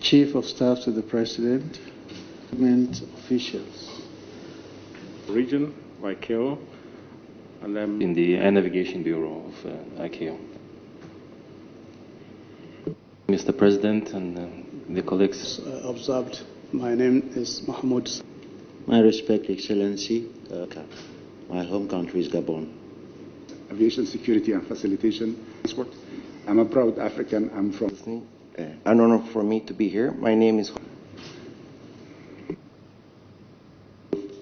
Chief of Staff to the President, government officials. Region of ICAO, and then in the Air Navigation Bureau of ICAO. Mr. President and the colleagues. Observed. My name is Muhammadu. My respect, Excellency. My home country is Gabon. Aviation security and facilitation. Transport. I'm a proud African. I'm from. An honor for me to be here. My name is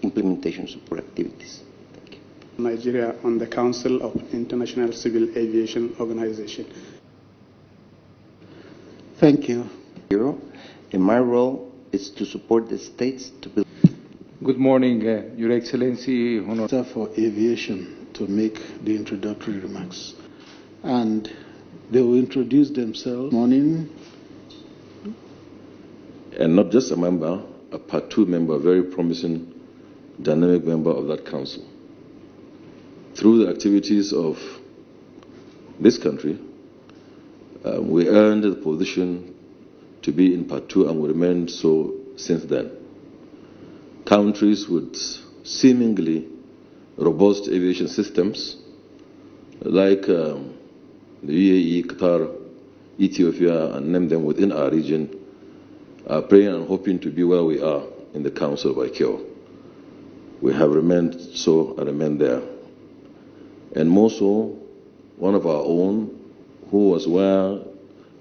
implementation support activities. Thank you. Nigeria on the Council of International Civil Aviation Organization. Thank you. And my role is to support the states to build. Good morning, Your Excellency. Minister for Aviation to make the introductory remarks. And they will introduce themselves. Morning. And not just a member, a Part 2 member, a very promising, dynamic member of that council. Through the activities of this country, we earned the position to be in Part 2 and will remain so since then. Countries with seemingly robust aviation systems like the UAE, Qatar, Ethiopia, and name them within our region, are praying and hoping to be where we are in the Council of ICAO. We have remained so and remain there. And more so, one of our own, who was where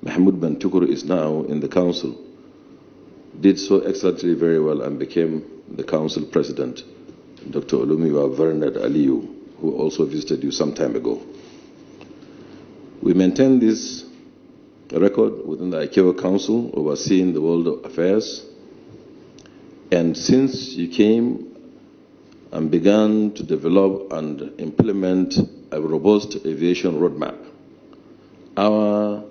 Mahmoud Ben Tukur is now in the Council, did so excellently very well and became the Council President, Dr. Olumiwa Vernad Aliyu, who also visited you some time ago. We maintain this record within the ICAO Council overseeing the world affairs. And since you came and began to develop and implement a robust aviation roadmap, our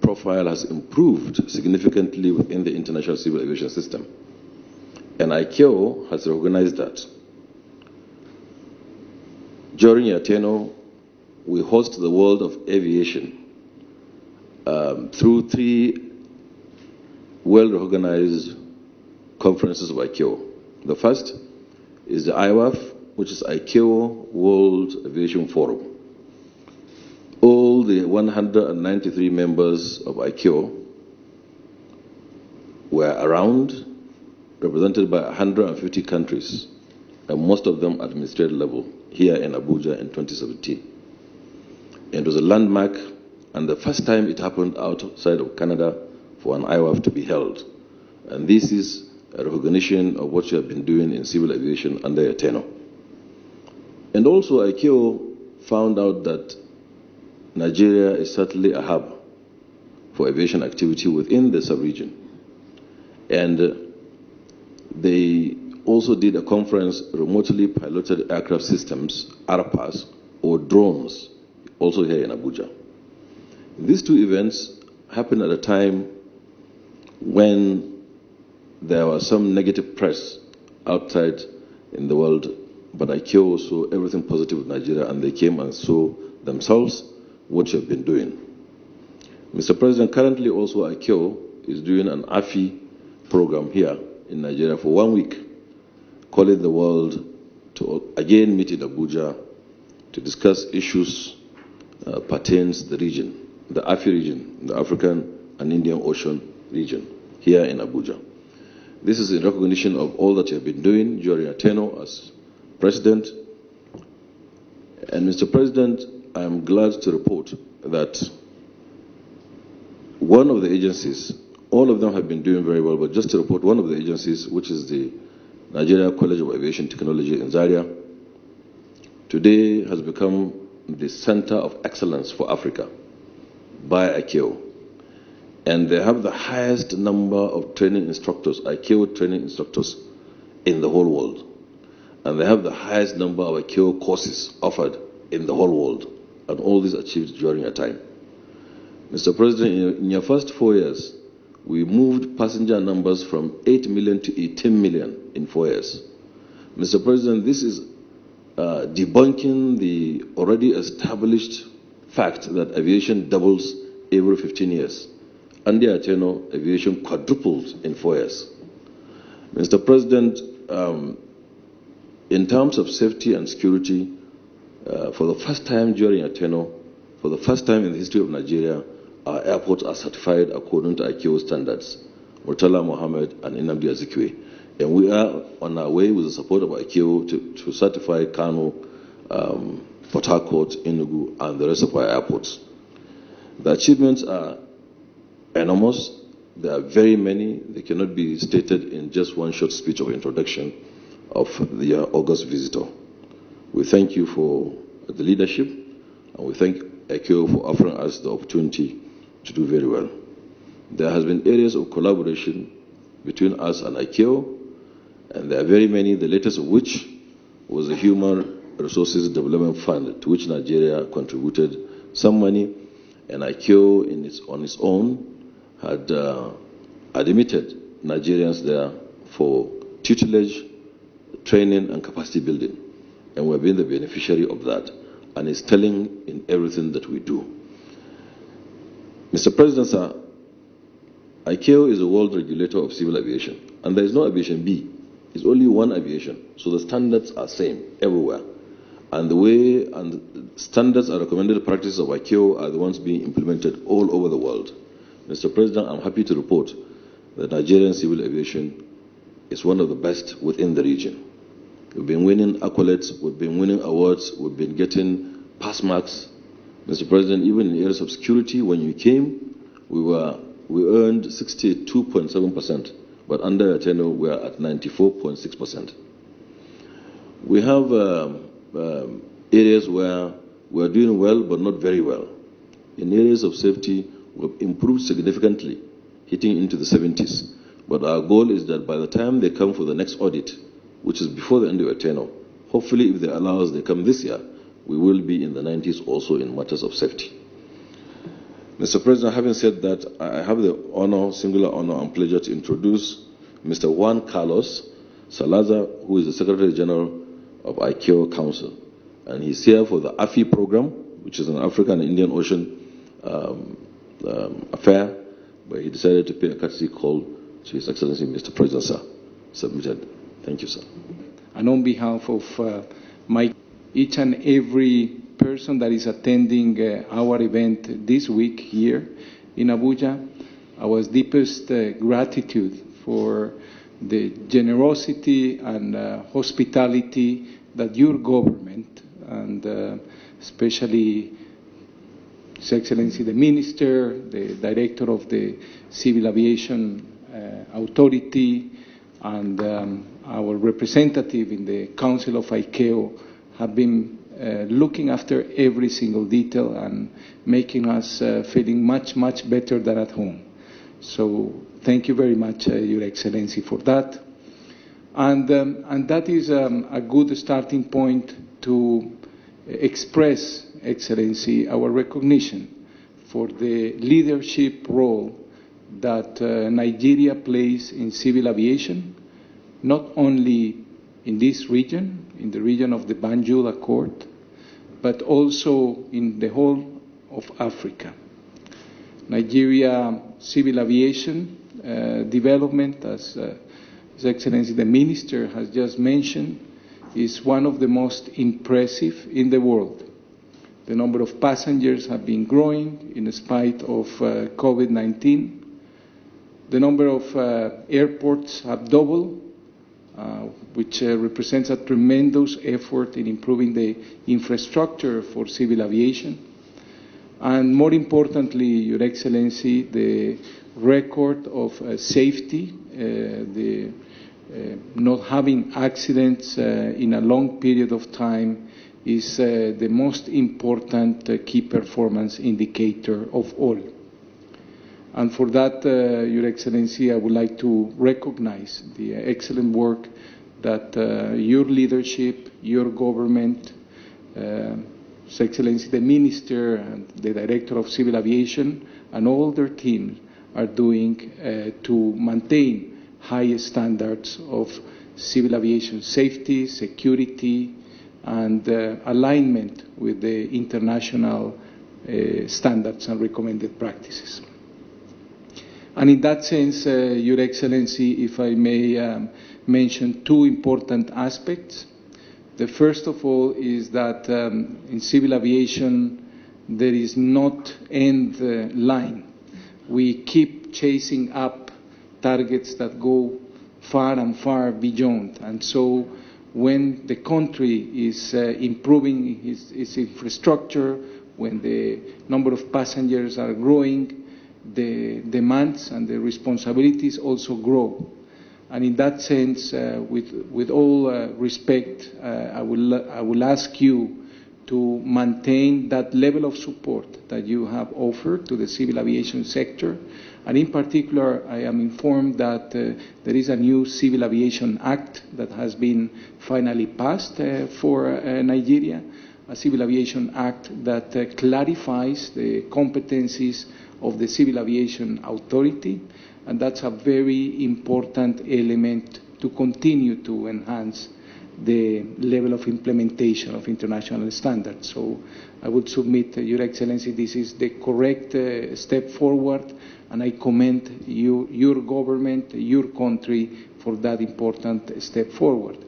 profile has improved significantly within the international civil aviation system. And ICAO has recognized that. During your tenure, we host the world of aviation through 3 well-recognized conferences of ICAO. The first is the IWAF, which is ICAO World Aviation Forum. All the 193 members of ICAO were around, represented by 150 countries, and most of them at administrative level, here in Abuja in 2017. It was a landmark, and the first time it happened outside of Canada for an IWAF to be held. And this is a recognition of what you have been doing in civil aviation under your tenure. And also, ICAO found out that Nigeria is certainly a hub for aviation activity within the sub-region. And they also did a conference, remotely piloted aircraft systems, RPAS, or drones, also here in Abuja. These 2 events happened at a time when there was some negative press outside in the world, but ICAO saw everything positive with Nigeria, and they came and saw themselves what you have been doing. Mr. President, currently also ICAO is doing an AFI program here in Nigeria for 1 week, calling the world to again meet in Abuja to discuss issues pertains to the region, the AFI region, the African and Indian Ocean region, here in Abuja. This is in recognition of all that you have been doing during your tenure as President. And Mr. President, I am glad to report that one of the agencies, all of them have been doing very well, but just to report one of the agencies, which is the Nigeria College of Aviation Technology in Zaria, today has become the center of excellence for Africa by ICAO. And they have the highest number of training instructors, ICAO training instructors, in the whole world. And they have the highest number of ICAO courses offered in the whole world. And all this achieved during your time. Mr. President, in your first 4 years, we moved passenger numbers from 8 million to 18 million in 4 years. Mr. President, this is debunking the already established fact that aviation doubles every 15 years. under tenure, aviation quadrupled in 4 years. Mr. President, in terms of safety and security, for the first time during your tenure, for the first time in the history of Nigeria, our airports are certified according to ICAO standards, Murtala Mohammed and Nnamdi Azikiwe. And we are on our way with the support of ICAO to certify Kano, Port Harcourt, Enugu, and the rest of our airports. The achievements are enormous. There are very many. They cannot be stated in just one short speech of introduction of the August visitor. We thank you for the leadership, and we thank ICAO for offering us the opportunity to do very well. There has been areas of collaboration between us and ICAO, and there are very many, the latest of which was the Human Resources Development Fund, to which Nigeria contributed some money, and ICAO on its own had admitted Nigerians there for tutelage, training, and capacity building. And we've been the beneficiary of that, and it's telling in everything that we do. Mr. President, sir, ICAO is a world regulator of civil aviation, and there is no aviation B. It's only one aviation, so the standards are same everywhere. And the way and standards and recommended practices of ICAO are the ones being implemented all over the world. Mr. President, I'm happy to report that Nigerian civil aviation is one of the best within the region. We've been winning accolades, we've been winning awards, we've been getting pass marks. Mr. President, even in areas of security, when you came, we earned 62.7%, but under your tenure, we are at 94.6%. We have areas where we are doing well, but not very well. In areas of safety, we've improved significantly, hitting into the 70s. But our goal is that by the time they come for the next audit, which is before the end of your tenure, hopefully if they allow us, they come this year, we will be in the 90s also in matters of safety. Mr. President, having said that, I have the honor, singular honor and pleasure to introduce Mr. Juan Carlos Salazar, who is the Secretary General of ICAO Council. And he's here for the AFI program, which is an African and Indian Ocean affair, but he decided to pay a courtesy call to His Excellency Mr. President, sir. Submitted. Thank you, sir. And on behalf of each and every person that is attending our event this week here in Abuja, our deepest gratitude for the generosity and hospitality that your government, and especially His Excellency the Minister, the Director of the Civil Aviation Authority, and our representative in the Council of ICAO have been looking after every single detail and making us feeling much, much better than at home. So thank you very much, Your Excellency, for that. And that is a good starting point to express, Excellency, our recognition for the leadership role that Nigeria plays in civil aviation, not only in this region, in the region of the Banjul Accord, but also in the whole of Africa. Nigeria civil aviation development, as His Excellency the Minister has just mentioned, is one of the most impressive in the world. The number of passengers have been growing in spite of COVID-19. The number of airports have doubled, which represents a tremendous effort in improving the infrastructure for civil aviation. And more importantly, Your Excellency, the record of safety, the not having accidents in a long period of time is the most important key performance indicator of all. And for that, Your Excellency, I would like to recognize the excellent work that your leadership, your government, His Excellency the Minister and the Director of Civil Aviation and all their teams are doing to maintain high standards of civil aviation safety, security, and alignment with the international standards and recommended practices. And in that sense, Your Excellency, if I may mention two important aspects. The first of all is that in civil aviation, there is not end line. We keep chasing up targets that go far and far beyond. And so when the country is improving its infrastructure, when the number of passengers are growing, the demands and the responsibilities also grow. And in that sense, with all respect, I will ask you to maintain that level of support that you have offered to the civil aviation sector. And in particular, I am informed that there is a new Civil Aviation Act that has been finally passed for Nigeria, a Civil Aviation Act that clarifies the competencies of the Civil Aviation Authority, and that's a very important element to continue to enhance the level of implementation of international standards. So I would submit, Your Excellency, this is the correct step forward, and I commend you, your government, your country for that important step forward.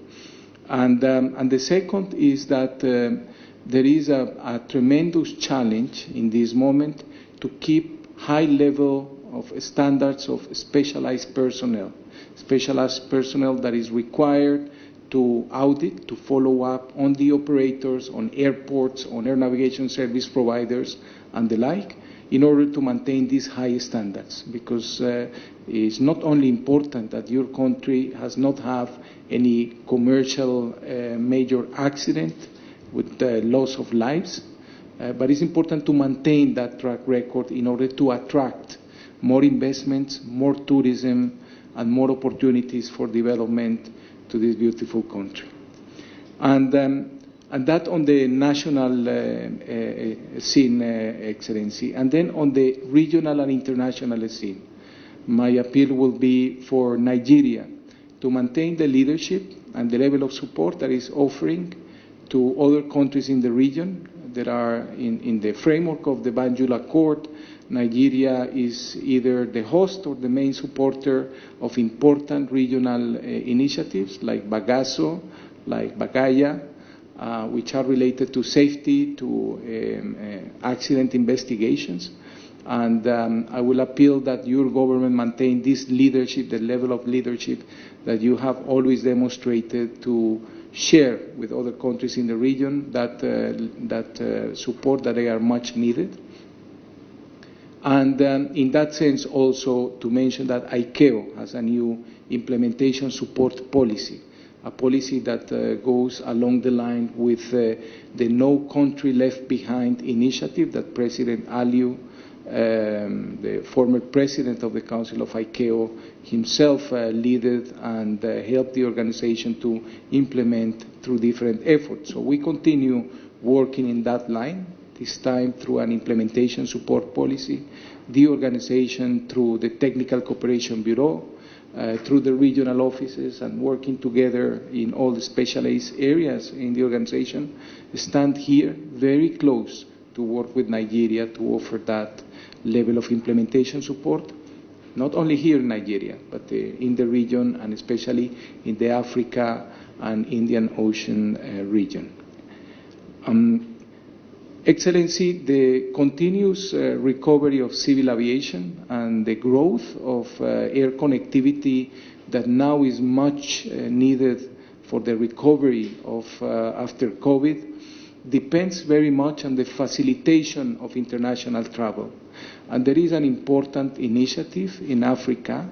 And the second is that there is a tremendous challenge in this moment to keep high level of standards of specialized personnel that is required to audit, to follow up on the operators, on airports, on air navigation service providers, and the like, in order to maintain these high standards. Because it's not only important that your country has not have any commercial major accident with the loss of lives, but it's important to maintain that track record in order to attract more investments, more tourism, and more opportunities for development to this beautiful country. And that on the national scene, Excellency. And then on the regional and international scene, my appeal will be for Nigeria to maintain the leadership and the level of support that is offering to other countries in the region. There are, in the framework of the Banjul Accord, Nigeria is either the host or the main supporter of important regional initiatives like Bagasso, like Bagaya, which are related to safety, to accident investigations. And I will appeal that your government maintain this leadership, the level of leadership that you have always demonstrated, to share with other countries in the region that support that they are much needed. And in that sense also to mention that ICAO has a new implementation support policy, a policy that goes along the line with the No Country Left Behind initiative that President Aliu, the former president of the Council of ICAO, himself led and helped the organization to implement through different efforts. So we continue working in that line, this time through an implementation support policy, the organization through the Technical Cooperation Bureau, through the regional offices, and working together in all the specialized areas in the organization, stand here very close to work with Nigeria to offer that level of implementation support, not only here in Nigeria, but in the region, and especially in the Africa and Indian Ocean region. Excellency, the continuous recovery of civil aviation and the growth of air connectivity that now is much needed for the recovery of after COVID depends very much on the facilitation of international travel. And there is an important initiative in Africa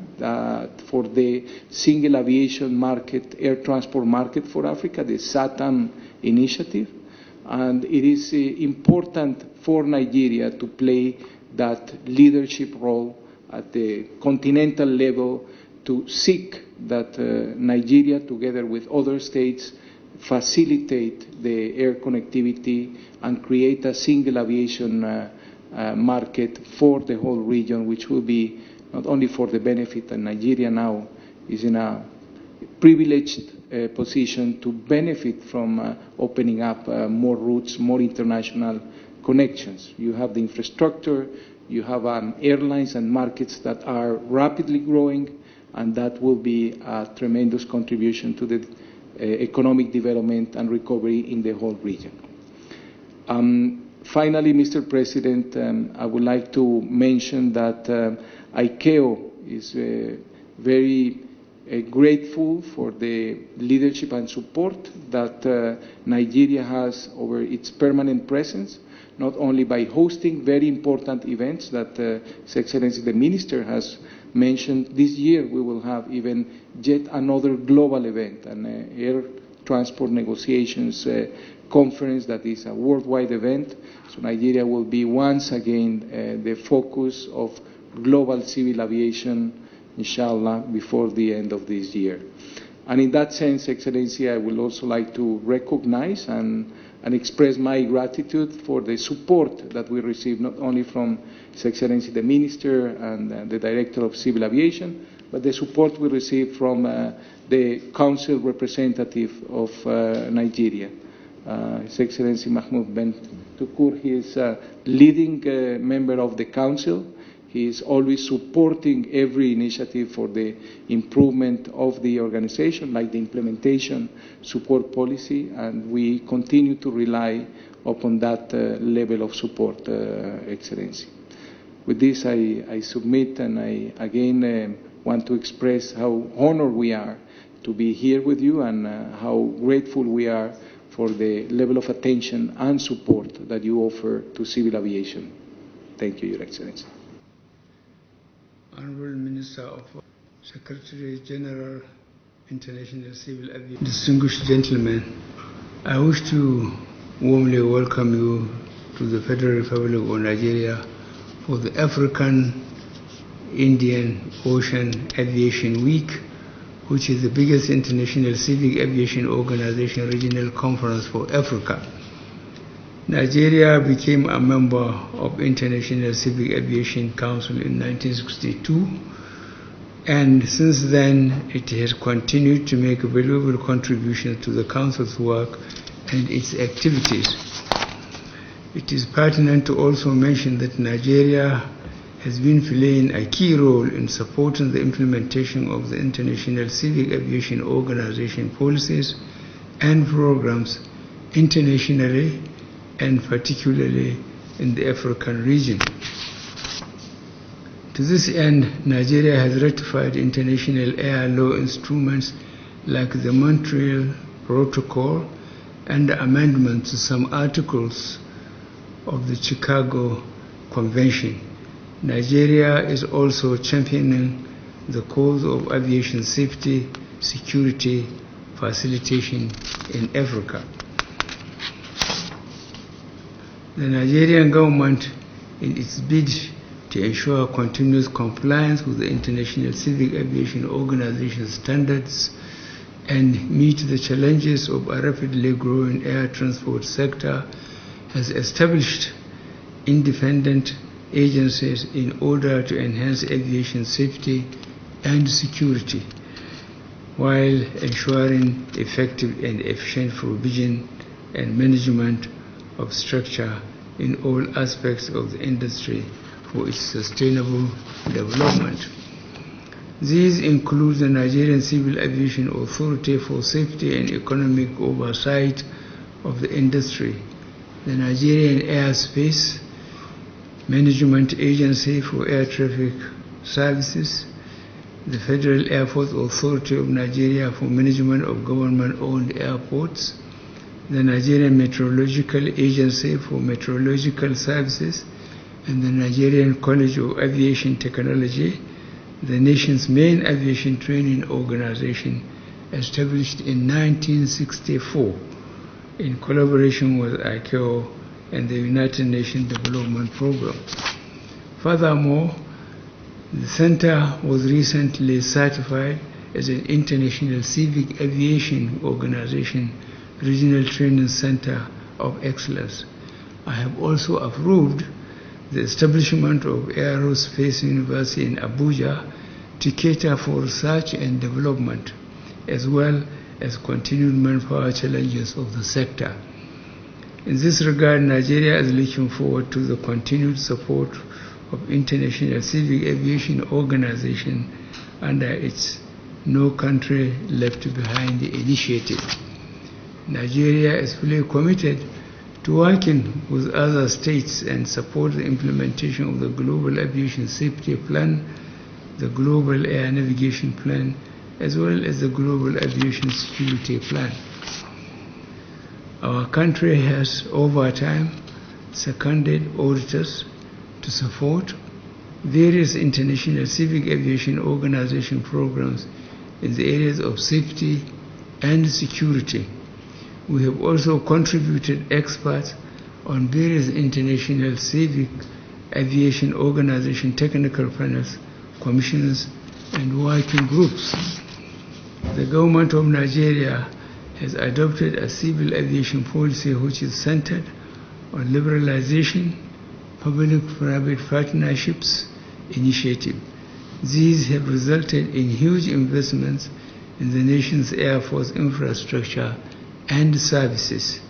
for the single aviation market, air transport market for Africa, the SATAM initiative. And it is important for Nigeria to play that leadership role at the continental level to seek that Nigeria, together with other states, facilitate the air connectivity and create a single aviation market for the whole region, which will be not only for the benefit that Nigeria now is in a privileged position to benefit from opening up more routes, more international connections. You have the infrastructure, You have airlines and markets that are rapidly growing, and that will be a tremendous contribution to the economic development and recovery in the whole region. Finally, Mr. President, I would like to mention that ICAO is very grateful for the leadership and support that Nigeria has over its permanent presence, not only by hosting very important events that His Excellency the Minister has mentioned. This year we will have even yet another global event, an air transport negotiations conference that is a worldwide event. So Nigeria will be once again the focus of global civil aviation, inshallah, before the end of this year. And in that sense, Excellency, I would also like to recognize and express my gratitude for the support that we receive, not only from His Excellency the Minister and the Director of Civil Aviation, but the support we receive from the Council representative of Nigeria. His Excellency Mahmoud Ben Tukur, he is a leading member of the Council. He is always supporting every initiative for the improvement of the organization, like the implementation support policy, and we continue to rely upon that level of support, Excellency. With this, I submit, and I again want to express how honored we are to be here with you, and how grateful we are for the level of attention and support that you offer to civil aviation. Thank you, Your Excellency. Honorable Minister of Secretary General, International Civil Aviation, distinguished gentlemen, I wish to warmly welcome you to the Federal Republic of Nigeria for the African Indian Ocean Aviation Week, which is the biggest international civil aviation organization regional conference for Africa. Nigeria became a member of International Civil Aviation Council in 1962, and since then it has continued to make a valuable contribution to the Council's work and its activities. It is pertinent to also mention that Nigeria has been playing a key role in supporting the implementation of the International Civil Aviation Organization policies and programs internationally, and particularly in the African region. To this end, Nigeria has ratified international air law instruments like the Montreal Protocol and the amendment to some articles of the Chicago Convention. Nigeria is also championing the cause of aviation safety, security, facilitation in Africa. The Nigerian government, in its bid to ensure continuous compliance with the International Civil Aviation Organization standards and meet the challenges of a rapidly growing air transport sector, has established independent agencies in order to enhance aviation safety and security, while ensuring effective and efficient provision and management of structure in all aspects of the industry for its sustainable development. These include the Nigerian Civil Aviation Authority for Safety and Economic Oversight of the industry, the Nigerian Airspace Management Agency for Air Traffic Services, the Federal Airport Authority of Nigeria for Management of Government-Owned Airports, the Nigerian Meteorological Agency for Meteorological Services, and the Nigerian College of Aviation Technology, the nation's main aviation training organization, established in 1964 in collaboration with ICAO and the United Nations Development Programme. Furthermore, the center was recently certified as an International Civil Aviation Organization Regional Training Center of Excellence. I have also approved the establishment of Aerospace University in Abuja to cater for research and development, as well as continued manpower challenges of the sector. In this regard, Nigeria is looking forward to the continued support of International Civil Aviation Organization under its No Country Left Behind initiative. Nigeria is fully committed to working with other states and support the implementation of the Global Aviation Safety Plan, the Global Air Navigation Plan, as well as the Global Aviation Security Plan. Our country has, over time, seconded auditors to support various international civil aviation organization programs in the areas of safety and security. We have also contributed experts on various international civil aviation organization technical panels, commissions, and working groups. The government of Nigeria has adopted a civil aviation policy which is centered on liberalization, public-private partnerships initiative. These have resulted in huge investments in the nation's Air Force infrastructure and services,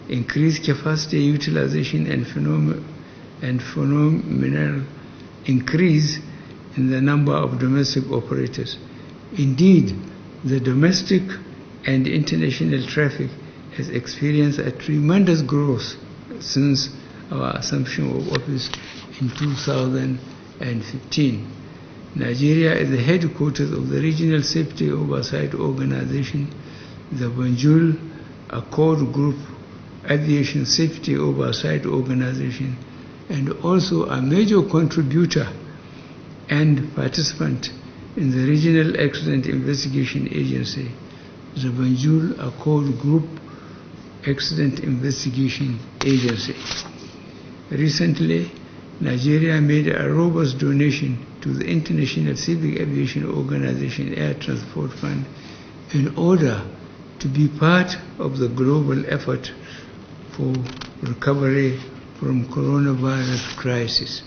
increased capacity utilization, and phenomenal increase in the number of domestic operators. Indeed, the domestic and international traffic has experienced a tremendous growth since our assumption of office in 2015. Nigeria is the headquarters of the Regional Safety Oversight Organization, the Banjul Accord Group Aviation Safety Oversight Organization, and also a major contributor and participant in the Regional Accident Investigation Agency, the Banjul Accord Group Accident Investigation Agency. Recently, Nigeria made a robust donation to the International Civil Aviation Organization Air Transport Fund in order to be part of the global effort for recovery from coronavirus crisis.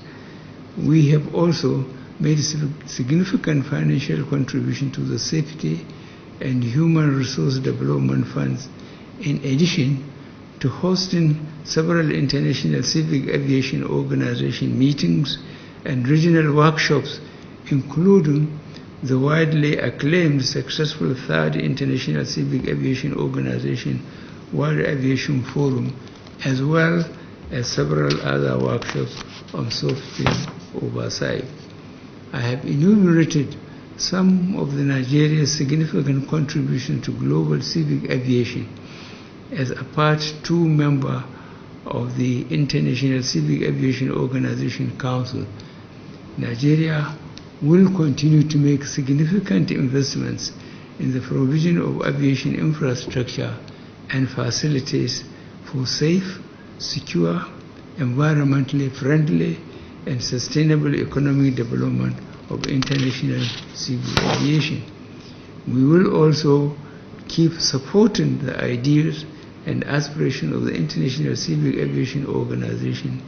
We have also made significant financial contribution to the safety and human resource development funds, in addition to hosting several international civil aviation organization meetings and regional workshops, including the widely acclaimed successful Third International Civil Aviation Organization World Aviation Forum, as well as several other workshops on safety oversight. I have enumerated some of the Nigeria's significant contribution to global civil aviation as a Part 2 member of the International Civil Aviation Organization Council. Nigeria will continue to make significant investments in the provision of aviation infrastructure and facilities for safe, secure, environmentally friendly, and sustainable economic development of international civil aviation. We will also keep supporting the ideas and aspirations of the International Civil Aviation Organization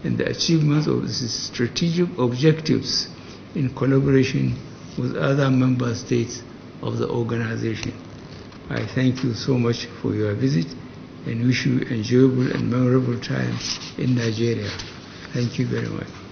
and the achievements of its strategic objectives in collaboration with other member states of the organization. I thank you so much for your visit and wish you enjoyable and memorable time in Nigeria. Thank you very much.